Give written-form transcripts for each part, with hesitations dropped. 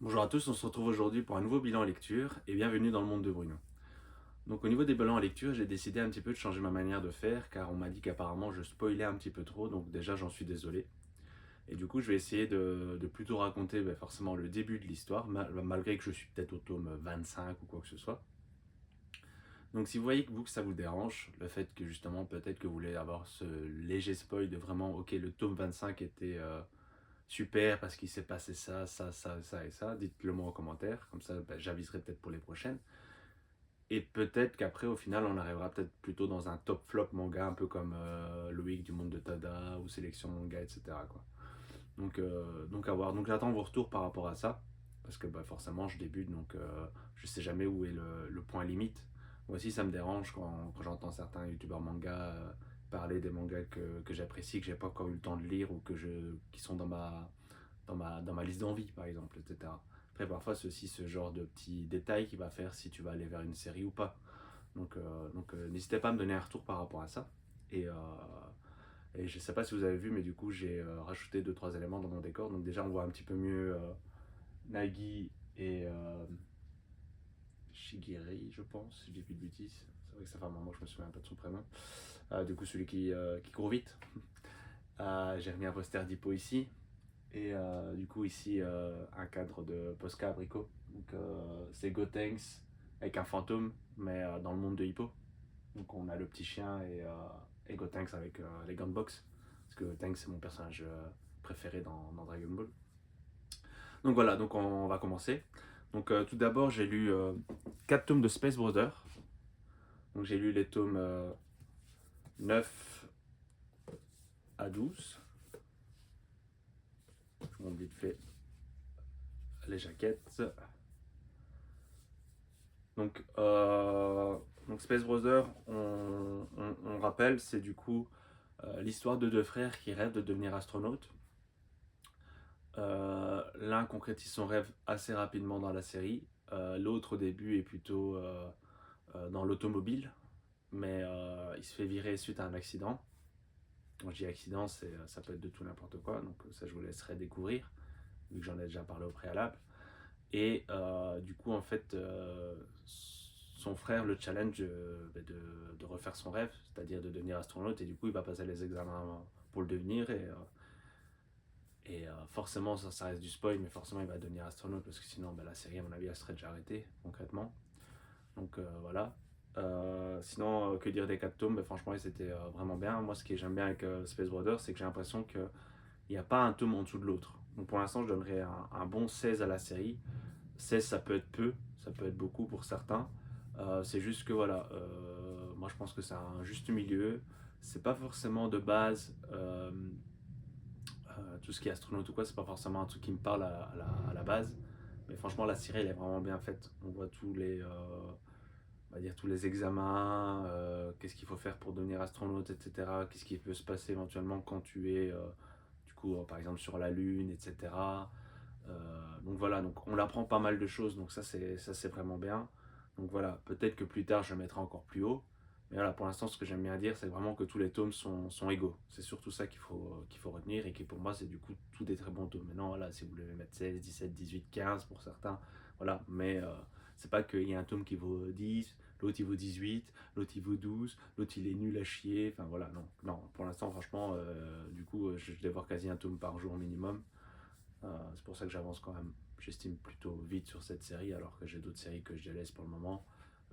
Bonjour à tous, on se retrouve aujourd'hui pour un nouveau bilan lecture et bienvenue dans le monde de Bruno. Donc au niveau des bilans en lecture, j'ai décidé un petit peu de changer ma manière de faire car on m'a dit qu'apparemment je spoilais un petit peu trop, donc déjà j'en suis désolé. Et du coup je vais essayer de plutôt raconter forcément le début de l'histoire, malgré que je suis peut-être au tome 25 ou quoi que ce soit. Donc si vous voyez que vous que ça vous dérange, le fait que justement peut-être que vous voulez avoir ce léger spoil de vraiment ok le tome 25 était super parce qu'il s'est passé ça, ça, ça, ça et ça, dites-le moi en commentaire, comme ça j'aviserai peut-être pour les prochaines. Et peut-être qu'après, au final, on arrivera peut-être plutôt dans un top flop manga, un peu comme Loïc du monde de Tada ou Sélection Manga, etc. Quoi. Donc à voir. Donc j'attends vos retours par rapport à ça, parce que forcément je débute, donc je sais jamais où est le point limite. Moi aussi, ça me dérange quand j'entends certains youtubeurs manga parler des mangas que j'apprécie, que j'ai pas encore eu le temps de lire ou qui sont dans ma liste d'envie, par exemple, etc. Après, parfois, c'est aussi ce genre de petits détails qui va faire si tu vas aller vers une série ou pas. Donc n'hésitez pas à me donner un retour par rapport à ça. Et, euh, et je sais pas si vous avez vu, mais du coup, j'ai rajouté deux trois éléments dans mon décor. Donc déjà, on voit un petit peu mieux Nagi et Shigiri, je pense, si je dis plus de bêtises. C'est vrai que ça fait un moment que je me souviens pas de son prénom. Du coup, celui qui court vite. J'ai remis un poster d'Hippo ici. Et du coup, ici, un cadre de Posca Abricot. Donc, c'est Gotenks avec un fantôme, mais dans le monde de Hippo. Donc, on a le petit chien et Gotenks avec les gants de boxe. Parce que Gotenks, c'est mon personnage préféré dans Dragon Ball. Donc, voilà, donc on va commencer. Donc, tout d'abord, j'ai lu 4 tomes de Space Brothers. Donc, j'ai lu les tomes 9 à 12. Je vous montre vite fait les jaquettes. Donc, donc Space Brothers, on rappelle, c'est du coup l'histoire de deux frères qui rêvent de devenir astronautes. L'un concrétise son rêve assez rapidement dans la série, l'autre au début est plutôt dans l'automobile, mais il se fait virer suite à un accident. Quand je dis accident, ça peut être de tout n'importe quoi, donc ça je vous laisserai découvrir, vu que j'en ai déjà parlé au préalable. Et du coup, en fait, son frère le challenge de refaire son rêve, c'est-à-dire de devenir astronaute. Et du coup, il va passer les examens pour le devenir. Et forcément, ça reste du spoil, mais forcément, il va devenir astronaute parce que sinon, la série, à mon avis, elle serait déjà arrêtée, concrètement. Donc voilà. Sinon, que dire des 4 tomes, franchement, c'était vraiment bien. Moi, ce que j'aime bien avec Space Brothers, c'est que j'ai l'impression qu'il n'y a pas un tome en dessous de l'autre. Donc pour l'instant, je donnerais un bon 16 à la série. 16 ça peut être peu, ça peut être beaucoup pour certains. C'est juste que voilà, moi je pense que c'est un juste milieu. C'est pas forcément de base, tout ce qui est astronaute ou quoi, c'est pas forcément un truc qui me parle à la base. Mais franchement, la série elle est vraiment bien faite. On voit on va dire tous les examens, qu'est-ce qu'il faut faire pour devenir astronaute, etc. Qu'est-ce qui peut se passer éventuellement quand tu es, du coup, par exemple sur la Lune, etc. Donc voilà, donc on apprend pas mal de choses, donc ça c'est vraiment bien. Donc voilà, peut-être que plus tard je le mettrai encore plus haut. Mais voilà, pour l'instant, ce que j'aime bien dire, c'est vraiment que tous les tomes sont égaux. C'est surtout ça qu'il faut retenir et qui pour moi, c'est du coup tout des très bons tomes. Maintenant, voilà, si vous voulez mettre 16, 17, 18, 15 pour certains, voilà. Mais c'est pas qu'il y a un tome qui vaut 10, l'autre il vaut 18, l'autre il vaut 12, l'autre il est nul à chier. Enfin voilà, non. Non, pour l'instant, franchement, du coup, je vais voir quasi un tome par jour minimum. C'est pour ça que j'avance quand même, j'estime plutôt vite sur cette série, alors que j'ai d'autres séries que je délaisse pour le moment.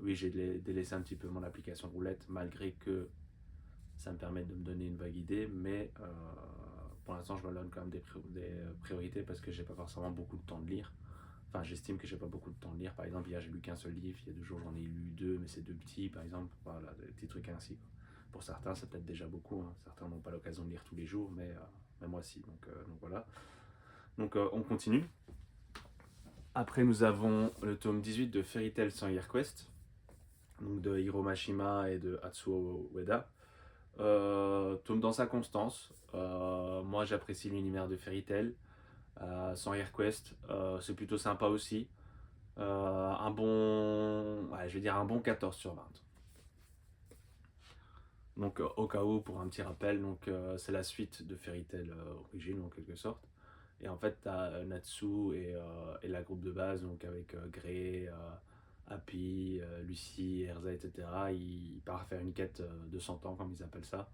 Oui, j'ai délaissé un petit peu mon application roulette, malgré que ça me permet de me donner une vague idée, mais pour l'instant, je me donne quand même des priorités parce que j'ai pas forcément beaucoup de temps de lire. Enfin, j'estime que j'ai pas beaucoup de temps de lire. Par exemple, hier, j'ai lu qu'un seul livre, il y a 2 jours, j'en ai lu deux, mais c'est deux petits, par exemple. Voilà, des petits trucs ainsi, quoi. Pour certains, c'est peut-être déjà beaucoup, hein. Certains n'ont pas l'occasion de lire tous les jours, mais moi, si. Donc voilà. Donc on continue. Après, nous avons le tome 18 de Fairy Tail sans Quest, donc de Hiro Mashima et de Atsuo Ueda. Tome dans sa constance. Moi, j'apprécie l'univers de Fairy Tail. Sans Quest, c'est plutôt sympa aussi. Un bon, ouais, je vais dire un bon 14 sur 20. Donc, au cas où, pour un petit rappel, donc c'est la suite de Fairy Tail Origin en quelque sorte. Et en fait, tu as Natsu et la groupe de base, donc avec Gray, Happy, Lucy, Erza, etc. Ils partent faire une quête de 100 ans, comme ils appellent ça.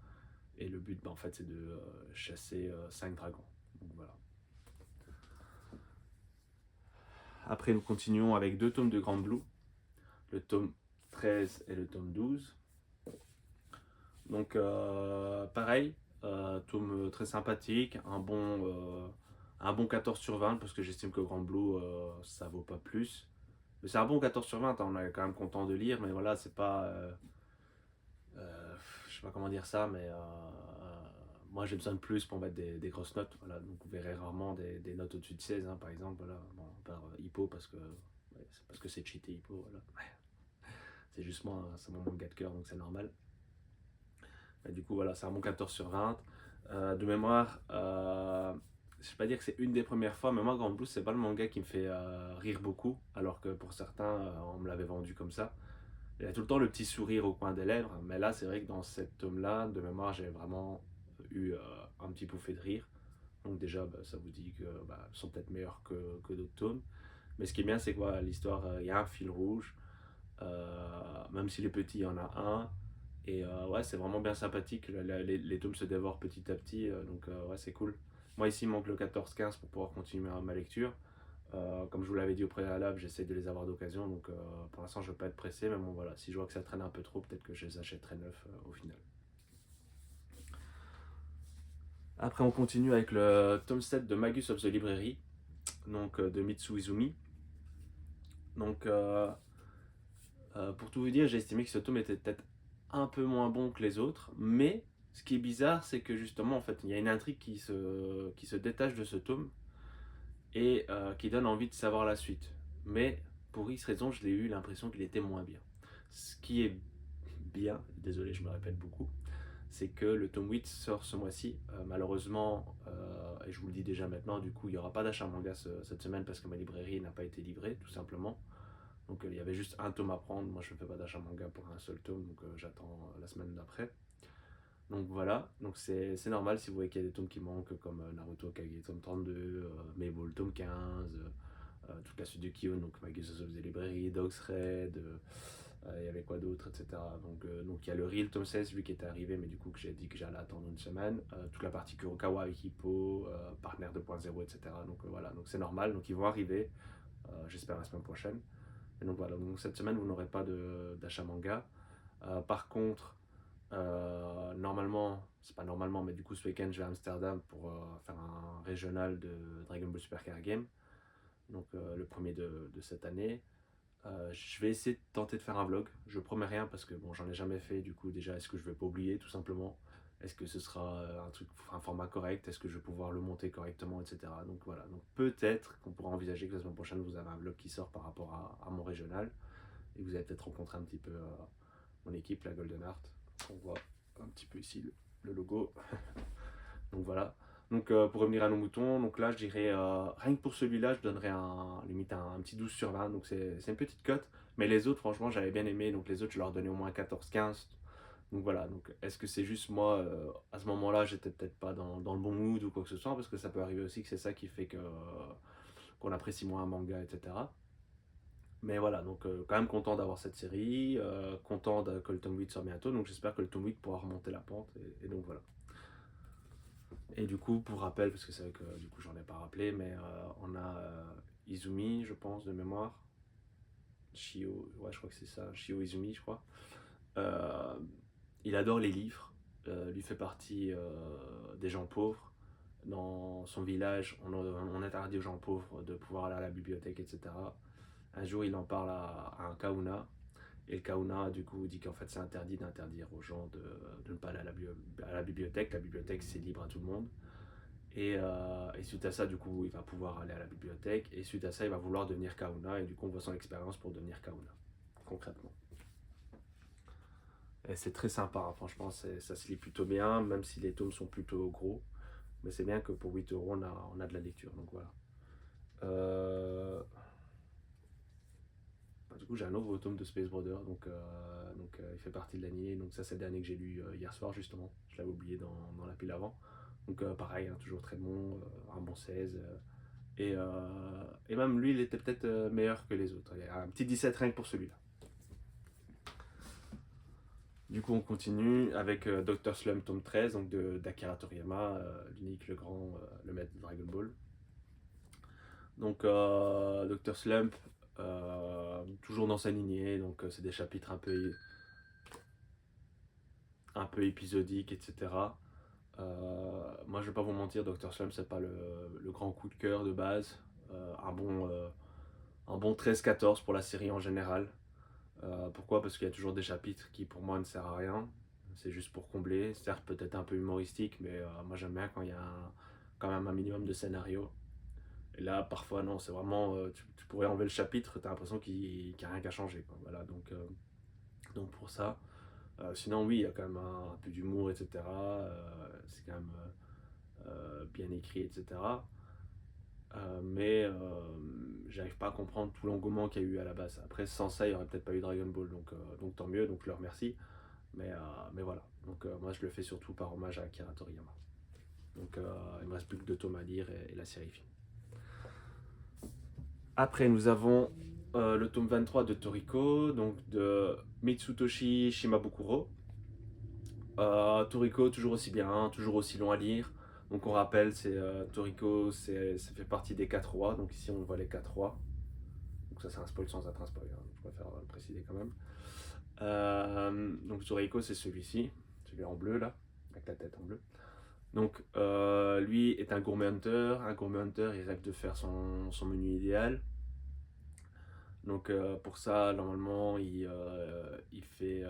Et le but, en fait, c'est de chasser 5 dragons. Donc voilà. Après, nous continuons avec 2 tomes de Grand Blue, le tome 13 et le tome 12. Donc, pareil, tome très sympathique, un bon 14 sur 20, parce que j'estime que Grand Blue, ça vaut pas plus. Mais c'est un bon 14 sur 20, hein, on est quand même content de lire, mais voilà, c'est pas. Je sais pas comment dire ça, mais moi j'ai besoin de plus pour mettre des grosses notes. Voilà, donc vous verrez rarement des notes au-dessus de 16, hein, par exemple. Voilà, bon, par Hippo, parce que c'est cheaté Hippo. Voilà. C'est juste moi, hein, c'est mon manga de cœur, donc c'est normal. Et du coup, voilà, c'est un bon 14 sur 20. De mémoire, je vais pas dire que c'est une des premières fois, mais moi, Grand Blue, c'est pas le manga qui me fait rire beaucoup, alors que pour certains, on me l'avait vendu comme ça. Il a tout le temps le petit sourire au coin des lèvres, mais là, c'est vrai que dans cet tome-là, de mémoire, j'ai vraiment eu un petit bouffé de rire. Donc déjà, ça vous dit que sont peut-être meilleurs que d'autres tomes. Mais ce qui est bien, c'est que l'histoire, il y a un fil rouge. Même s'il est petit, il y en a un. Et ouais, c'est vraiment bien sympathique. Les tomes se dévorent petit à petit, donc ouais, c'est cool. Moi, ici, il manque le 14-15 pour pouvoir continuer ma lecture. Comme je vous l'avais dit au préalable, j'essaie de les avoir d'occasion, donc pour l'instant, je ne veux pas être pressé, mais bon, voilà, si je vois que ça traîne un peu trop, peut-être que je les achèterai neufs au final. Après, on continue avec le tome 7 de Magus of the Library, donc de Mitsu Izumi. Donc, pour tout vous dire, j'ai estimé que ce tome était peut-être un peu moins bon que les autres, mais ce qui est bizarre, c'est que justement, en fait, il y a une intrigue qui se détache de ce tome et qui donne envie de savoir la suite. Mais pour X raison, je l'ai eu l'impression qu'il était moins bien. Ce qui est bien, désolé, je me répète beaucoup, c'est que le tome 8 sort ce mois-ci. Malheureusement, et je vous le dis déjà maintenant, du coup, il n'y aura pas d'achat manga cette semaine parce que ma librairie n'a pas été livrée, tout simplement. Donc il y avait juste un tome à prendre. Moi, je ne fais pas d'achat manga pour un seul tome, donc j'attends la semaine d'après. Donc voilà, donc c'est normal si vous voyez qu'il y a des tomes qui manquent, comme Naruto Kage tome 32, Mabel tome 15, toute la suite de Kyo, donc Magus of the Library, Dogs Red, il y avait quoi d'autre, etc. Donc il y a le Real tome 16, lui qui était arrivé, mais du coup que j'ai dit que j'allais attendre une semaine. Toute la partie Kurokawa avec Hippo, Partner 2.0, etc. Donc voilà, donc c'est normal, donc ils vont arriver, j'espère la semaine prochaine. Et donc voilà, donc cette semaine vous n'aurez pas d'achat manga. Par contre, normalement, c'est pas normalement, mais du coup ce week-end je vais à Amsterdam pour faire un régional de Dragon Ball Super Car Game, donc le premier de cette année. Je vais essayer de tenter de faire un vlog, je promets rien parce que bon, j'en ai jamais fait, du coup déjà est-ce que je vais pas oublier tout simplement, est-ce que ce sera un format correct, est-ce que je vais pouvoir le monter correctement, etc. Donc voilà, donc peut-être qu'on pourra envisager que la semaine prochaine vous avez un vlog qui sort par rapport à mon régional, et vous allez peut-être rencontrer un petit peu mon équipe, la Golden Art. On voit un petit peu ici le logo. Donc voilà. Donc pour revenir à nos moutons, donc là je dirais, rien que pour celui-là, je donnerais limite un petit 12 sur 20, donc c'est une petite cote. Mais les autres, franchement, j'avais bien aimé, donc les autres, je leur donnais au moins 14-15. Donc voilà, donc est-ce que c'est juste moi, à ce moment-là, j'étais peut-être pas dans le bon mood ou quoi que ce soit, parce que ça peut arriver aussi que c'est ça qui fait qu'on apprécie moins un manga, etc. Mais voilà, donc quand même content d'avoir cette série, content que le tome 8 sort bientôt, donc j'espère que le tome 8 pourra remonter la pente, et donc voilà. Et du coup, pour rappel, parce que c'est vrai que du coup j'en ai pas rappelé, mais on a Izumi, je pense, de mémoire. Shio, ouais, je crois que c'est ça, Shio Izumi, je crois. Euh, il adore les livres, lui fait partie des gens pauvres. Dans son village, on interdit aux gens pauvres de pouvoir aller à la bibliothèque, etc. Un jour, il en parle à un Kauna, et le Kauna, du coup, dit qu'en fait, c'est interdit d'interdire aux gens de ne pas aller à la bibliothèque. La bibliothèque, c'est libre à tout le monde. Et suite à ça, du coup, il va pouvoir aller à la bibliothèque. Et suite à ça, il va vouloir devenir Kauna. Et du coup, on voit son expérience pour devenir Kauna, concrètement. Et c'est très sympa, hein. Franchement, ça se lit plutôt bien, même si les tomes sont plutôt gros. Mais c'est bien que pour 8 €, on a de la lecture. Donc voilà. Du coup, j'ai un nouveau tome de Space Brother, donc il fait partie de l'année. Donc ça, c'est le dernier que j'ai lu hier soir, justement. Je l'avais oublié dans la pile avant. Donc pareil, hein, toujours très bon, un bon 16. Et même lui, il était peut-être meilleur que les autres. Il y a un petit 17 rien que pour celui-là. Du coup, on continue avec Dr. Slump tome 13, donc d'Akira Toriyama, l'unique, le grand, le maître de Dragon Ball. Donc, Dr. Slump, toujours dans sa lignée, donc c'est des chapitres un peu épisodiques, etc. Moi, je vais pas vous mentir, Dr. Slump, c'est pas le grand coup de cœur de base. Un bon 13-14 pour la série en général. Pourquoi? Parce qu'il y a toujours des chapitres qui pour moi ne servent à rien. C'est juste pour combler. Certes, peut-être un peu humoristique, mais moi j'aime bien quand il y a quand même un minimum de scénario. Et là, parfois, non, c'est vraiment. Tu pourrais enlever le chapitre, tu as l'impression qu'il n'y a rien qu'à changer, quoi. Voilà, donc pour ça. Sinon, oui, il y a quand même un peu d'humour, etc. C'est quand même bien écrit, etc. Mais j'arrive pas à comprendre tout l'engouement qu'il y a eu à la base. Après, sans ça, il n'y aurait peut-être pas eu Dragon Ball, donc tant mieux, donc je leur remercie. Mais voilà, donc moi je le fais surtout par hommage à Akira Toriyama. Donc il me reste plus que 2 tomes à lire et la série finie. Après, nous avons le tome 23 de Toriko, donc de Mitsutoshi Shimabukuro. Toriko, toujours aussi bien, toujours aussi long à lire. Donc on rappelle, Toriko, ça fait partie des 4 rois. Donc ici on voit les 4 rois. Donc ça c'est un spoil sans être un spoil, hein. Je préfère le préciser quand même. Donc Toriko c'est celui-ci, celui en bleu là, avec la tête en bleu. Donc lui est un gourmet hunter. Un gourmet hunter, il rêve de faire son menu idéal. Donc pour ça, normalement, il fait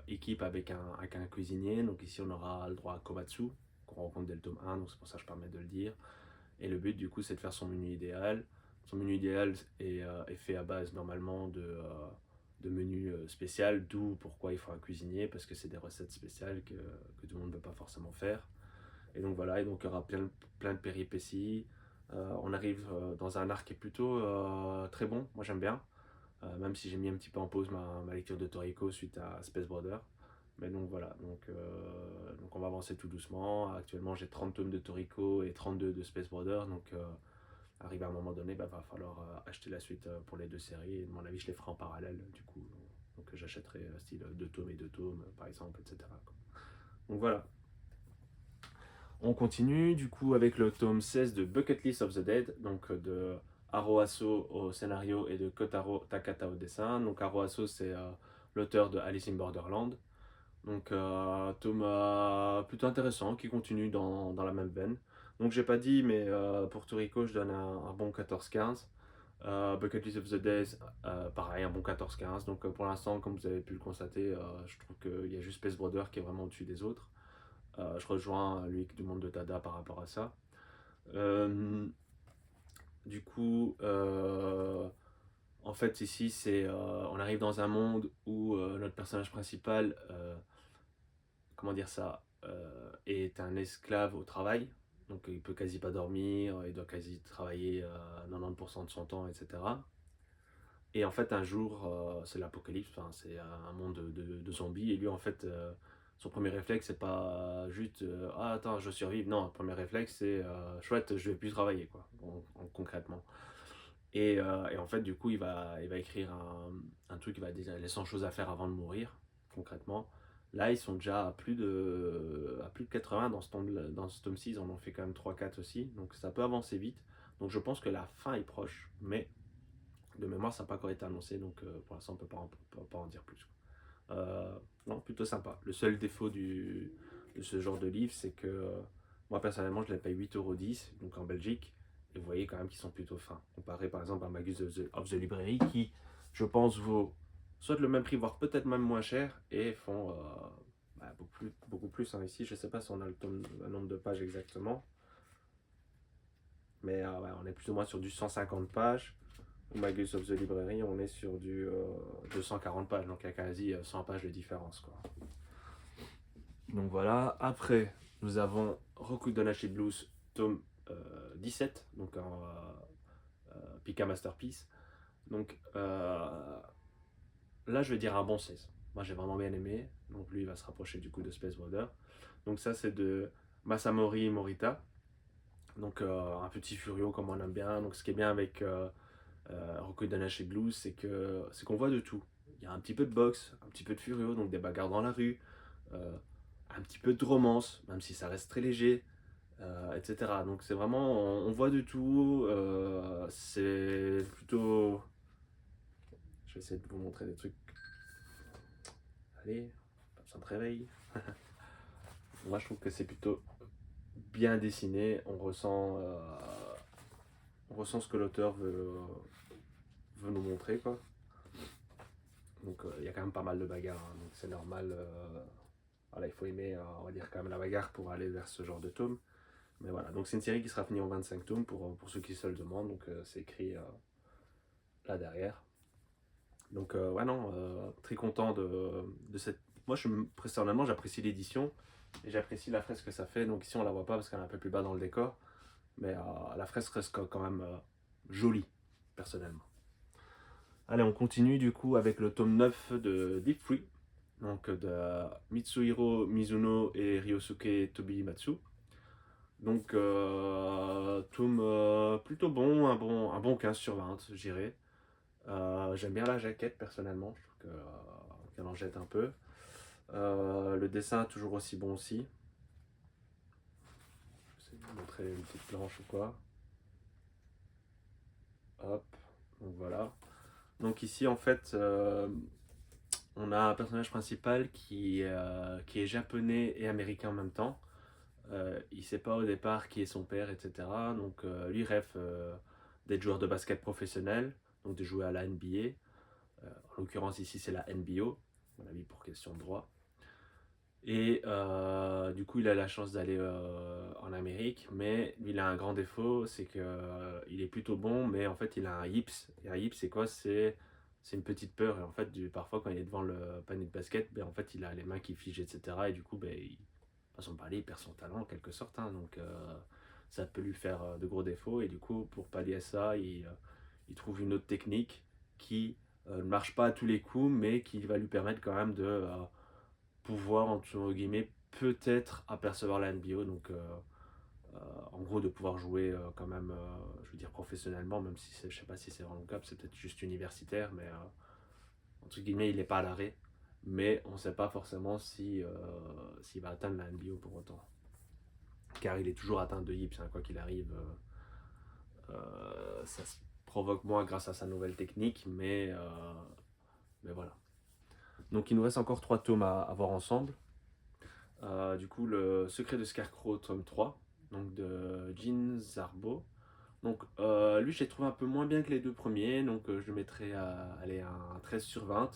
équipe avec un cuisinier. Donc ici, on aura le droit à Komatsu, qu'on rencontre dès le tome 1, donc c'est pour ça que je permets de le dire. Et le but, du coup, c'est de faire son menu idéal. Son menu idéal est fait à base, normalement, de menus spéciaux, d'où pourquoi il faut un cuisinier, parce que c'est des recettes spéciales que tout le monde ne peut pas forcément faire. Et donc voilà, et donc il y aura plein de péripéties. On arrive dans un arc qui est plutôt très bon, moi j'aime bien. Même si j'ai mis un petit peu en pause ma lecture de Toriko suite à Space Brother. Mais donc voilà, donc on va avancer tout doucement. Actuellement j'ai 30 tomes de Toriko et 32 de Space Brother, donc arrivé à un moment donné, va falloir acheter la suite pour les 2 séries. Et à mon avis je les ferai en parallèle du coup. Donc j'achèterai style 2 tomes et 2 tomes par exemple, etc. Donc voilà. On continue du coup avec le tome 16 de Bucket List of the Dead, donc de Haro Aso au scénario et de Kotaro Takata au dessin. Donc Haro Aso c'est l'auteur de Alice in Borderland. Donc tome plutôt intéressant qui continue dans la même veine. Donc j'ai pas dit mais pour Toriko je donne un bon 14-15. Bucket List of the Days, pareil, un bon 14-15. Donc pour l'instant, comme vous avez pu le constater, je trouve qu'il y a juste Space Brother qui est vraiment au-dessus des autres. Je rejoins lui du monde de Tada par rapport à ça. Du coup, en fait, ici, on arrive dans un monde où notre personnage principal, comment dire ça, est un esclave au travail. Donc, il peut quasi pas dormir, il doit quasi travailler 90% de son temps, etc. Et en fait, un jour, c'est l'apocalypse, enfin, c'est un monde de zombies. Et lui, en fait, son premier réflexe, c'est pas juste ah, attends, je survive. Non, le premier réflexe, c'est chouette, je vais plus travailler, quoi, concrètement. Et en fait, du coup, il va écrire un truc, il va dire les 100 choses à faire avant de mourir, concrètement. Là, ils sont déjà à plus de 80 dans ce tome 6, on en fait quand même 3-4 aussi, donc ça peut avancer vite. Donc je pense que la fin est proche, mais de mémoire, ça n'a pas encore été annoncé, donc pour l'instant, on peut pas en dire plus. Non, plutôt sympa. Le seul défaut de ce genre de livre, c'est que moi, personnellement, je les paye 8,10 €, donc en Belgique, et vous voyez quand même qu'ils sont plutôt fins. Comparé par exemple à Magus of the Library, qui, je pense, vaut soit le même prix, voire peut-être même moins cher, et font beaucoup plus. Hein. Ici, je ne sais pas si on a le nombre de pages exactement, mais ouais, on est plus ou moins sur du 150 pages. Au Magus of the Library, on est sur du 240 pages, donc il y a quasi 100 pages de différence, quoi. Donc voilà, après, nous avons Rokudonashi Blues, tome 17, donc en Pika Masterpiece. Donc là, je vais dire un bon 16. Moi, j'ai vraiment bien aimé. Donc lui, il va se rapprocher du coup de Space Brother. Donc ça, c'est de Masamori Morita. Donc un petit furio comme on aime bien. Donc ce qui est bien avec Rokoi Danashi Blues, c'est qu'on voit de tout. Il y a un petit peu de boxe, un petit peu de furio, donc des bagarres dans la rue, euh, un petit peu de romance, même si ça reste très léger, etc. Donc c'est vraiment, on voit de tout. C'est plutôt... Je vais essayer de vous montrer des trucs. Allez, pas besoin de réveil. Moi je trouve que c'est plutôt bien dessiné. On ressent ce que l'auteur veut nous montrer, quoi. Donc il y a quand même pas mal de bagarres, hein, donc c'est normal. Voilà, il faut aimer, on va dire, quand même la bagarre pour aller vers ce genre de tome. Mais voilà, donc c'est une série qui sera finie en 25 tomes pour ceux qui se le demandent, donc c'est écrit là derrière. Donc ouais, non, très content de cette... Moi, personnellement, j'apprécie l'édition et j'apprécie la fresque que ça fait. Donc ici, on la voit pas parce qu'elle est un peu plus bas dans le décor, mais la fresque reste quand même jolie, personnellement. Allez, on continue du coup avec le tome 9 de Deep Free, donc de Mitsuhiro Mizuno et Ryosuke Tobimatsu. Donc, tome plutôt bon, un bon 15 sur 20, je dirais. J'aime bien la jaquette personnellement, je trouve qu'elle en jette un peu. Le dessin toujours aussi bon aussi. Je vais vous montrer une petite planche ou quoi. Hop, donc voilà. Donc ici en fait, on a un personnage principal qui est japonais et américain en même temps. Il ne sait pas au départ qui est son père, etc. Donc lui rêve d'être joueur de basket professionnel, donc de jouer à la NBA. En l'occurrence ici c'est la NBO, à mon avis pour question de droit. Et du coup il a la chance d'aller en Amérique, mais lui il a un grand défaut, c'est qu'il il est plutôt bon, mais en fait il a un yips. Et un yips c'est quoi? C'est une petite peur, et en fait parfois quand il est devant le panier de basket, ben, en fait il a les mains qui figent, etc. Et du coup ben, façon de parler, il perd son talent en quelque sorte, hein, donc ça peut lui faire de gros défauts. Et du coup, pour pallier à ça, il trouve une autre technique qui ne marche pas à tous les coups, mais qui va lui permettre quand même de pouvoir, entre guillemets, peut-être apercevoir la NBO. Donc, en gros, de pouvoir jouer quand même, je veux dire, professionnellement, même si je ne sais pas si c'est vraiment le cas, c'est peut-être juste universitaire, mais entre guillemets, il n'est pas à l'arrêt. Mais on ne sait pas forcément s'il va atteindre la NBO pour autant. Car il est toujours atteint de yips, hein, quoi qu'il arrive. Ça se provoque moins grâce à sa nouvelle technique, mais voilà. Donc il nous reste encore 3 tomes à voir ensemble. Du coup, le secret de Scarecrow, tome 3, donc de Jin Zarbo. Donc lui, j'ai trouvé un peu moins bien que les deux premiers, donc je le mettrais à aller à un 13 sur 20.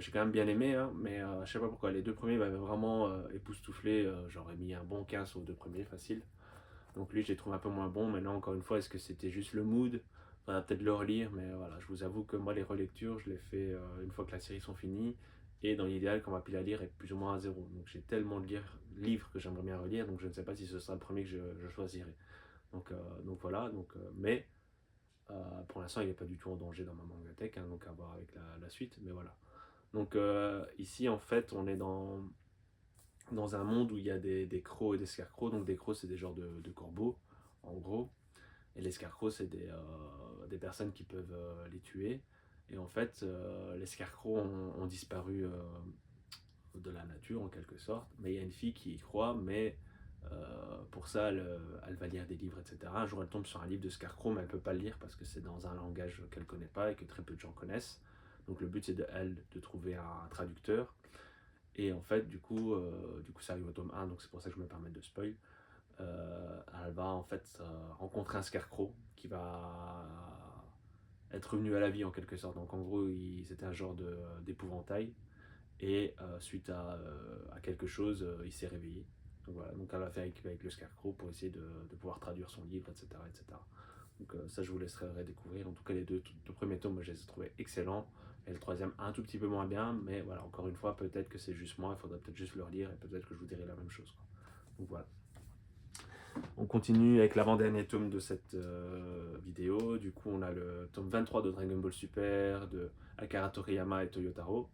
J'ai quand même bien aimé, hein, mais je sais pas pourquoi. Les deux premiers m'avaient vraiment époustouflé. J'aurais mis un bon 15 aux deux premiers, facile. Donc lui, j'ai trouvé un peu moins bon. Maintenant, encore une fois, est-ce que c'était juste le mood? On va peut-être le relire, mais voilà, je vous avoue que moi, les relectures, je les fais une fois que la série sont finies. Et dans l'idéal, quand ma pile à lire est plus ou moins à zéro. Donc j'ai tellement de livres que j'aimerais bien relire, donc je ne sais pas si ce sera le premier que je choisirai. Donc voilà, mais pour l'instant, il n'est pas du tout en danger dans ma mangathèque, hein, donc à voir avec la suite, mais voilà. Donc ici, en fait, on est dans un monde où il y a des crocs et des scarecrows. Donc des crocs, c'est des genres de corbeaux, en gros. Et les scarecrows, c'est des personnes qui peuvent les tuer. Et en fait, les scarecrows ont disparu de la nature, en quelque sorte. Mais il y a une fille qui y croit, mais pour ça, elle va lire des livres, etc. Un jour, elle tombe sur un livre de scarecrow, mais elle ne peut pas le lire parce que c'est dans un langage qu'elle ne connaît pas et que très peu de gens connaissent. Donc le but, c'est de trouver un traducteur. Et en fait, du coup ça arrive au tome 1, donc c'est pour ça que je me permets de spoil. Elle va en fait rencontrer un scarecrow qui va être revenu à la vie en quelque sorte. Donc en gros, c'était un genre d'épouvantail. Et suite à quelque chose, il s'est réveillé. Donc voilà, donc elle va faire avec le scarecrow pour essayer de pouvoir traduire son livre, etc. etc. Donc ça, je vous laisserai redécouvrir. En tout cas, les deux premiers tomes, moi, je les ai trouvés excellents. Et le troisième, un tout petit peu moins bien. Mais voilà, encore une fois, peut-être que c'est juste moi. Il faudra peut-être juste le relire et peut-être que je vous dirai la même chose, quoi. Donc voilà. On continue avec l'avant-dernier tome de cette vidéo. Du coup, on a le tome 23 de Dragon Ball Super, de Akira Toriyama et Toyotaro.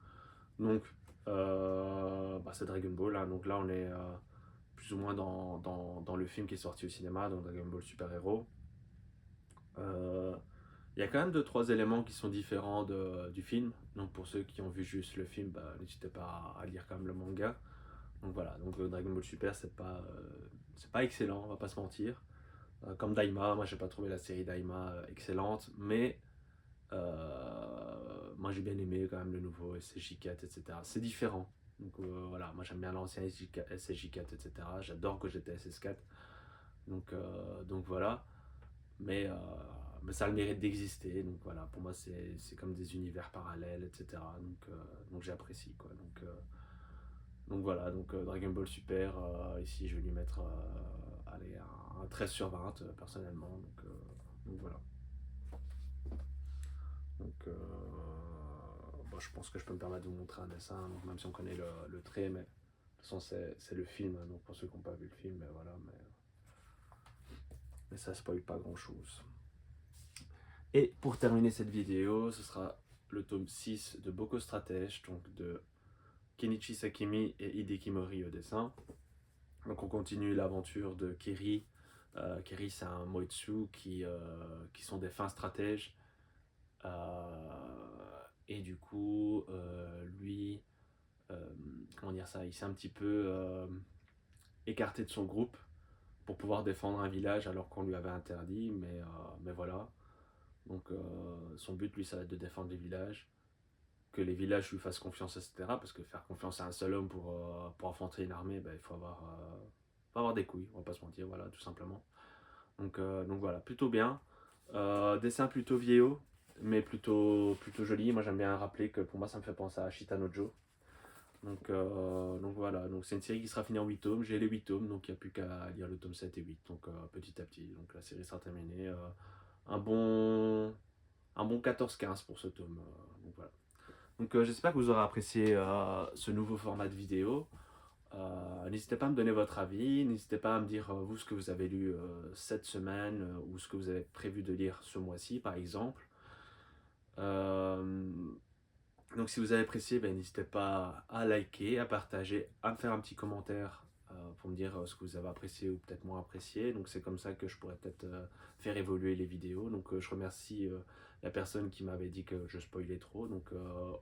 Donc, c'est Dragon Ball, hein. Donc là, on est plus ou moins dans le film qui est sorti au cinéma, donc Dragon Ball Super Hero. Il y a quand même deux trois éléments qui sont différents du film. Donc pour ceux qui ont vu juste le film, bah, n'hésitez pas à lire quand même le manga. Donc voilà, donc Dragon Ball Super, c'est pas excellent, on va pas se mentir. Comme Daima, moi j'ai pas trouvé la série Daima excellente, mais moi j'ai bien aimé quand même le nouveau SSJ4, etc. C'est différent. Donc voilà, moi j'aime bien l'ancien SSJ4, etc. J'adore que j'étais SS4. Donc voilà. Mais, euh, mais ça a le mérite d'exister. Donc voilà, pour moi c'est comme des univers parallèles, etc. Donc j'apprécie quoi. Donc voilà, donc Dragon Ball Super, ici je vais lui mettre allez, un 13 sur 20 personnellement. Donc voilà. Donc bon, je pense que je peux me permettre de vous montrer un dessin, donc même si on connaît le trait, mais de toute façon c'est le film, hein, donc pour ceux qui n'ont pas vu le film, mais voilà, mais ça spoil pas grand chose. Et pour terminer cette vidéo, ce sera le tome 6 de Boko Stratège, donc de Kenichi Sakimi et Hideki Mori au dessin. Donc on continue l'aventure de Keri. Keri c'est un Moitsu qui sont des fins stratèges. Et du coup, lui, comment dire ça, il s'est un petit peu écarté de son groupe pour pouvoir défendre un village alors qu'on lui avait interdit, mais voilà. Donc son but, lui, ça va être de défendre les villages, que les villages lui fassent confiance, etc. Parce que faire confiance à un seul homme pour affronter une armée, bah, il faut avoir des couilles, on va pas se mentir, voilà, tout simplement. Donc voilà, plutôt bien. Dessin plutôt vieillot, mais plutôt joli. Moi j'aime bien rappeler que pour moi ça me fait penser à Shitanojo. Donc voilà, donc c'est une série qui sera finie en 8 tomes. J'ai les 8 tomes, donc il n'y a plus qu'à lire le tome 7 et 8. Donc petit à petit, donc la série sera terminée. Un bon, un bon 14-15 pour ce tome. Donc voilà. Donc j'espère que vous aurez apprécié ce nouveau format de vidéo. N'hésitez pas à me donner votre avis, n'hésitez pas à me dire vous ce que vous avez lu cette semaine ou ce que vous avez prévu de lire ce mois-ci par exemple. Euh, donc si vous avez apprécié, ben, n'hésitez pas à liker, à partager, à me faire un petit commentaire pour me dire ce que vous avez apprécié ou peut-être moins apprécié. Donc c'est comme ça que je pourrais peut-être faire évoluer les vidéos. Donc je remercie la personne qui m'avait dit que je spoilais trop, donc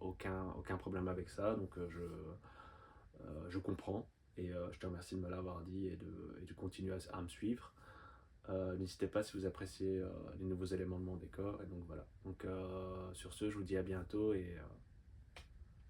aucun problème avec ça. Donc je comprends et je te remercie de me l'avoir dit et de continuer à me suivre. N'hésitez pas si vous appréciez les nouveaux éléments de mon décor. Et donc voilà. Donc sur ce, je vous dis à bientôt et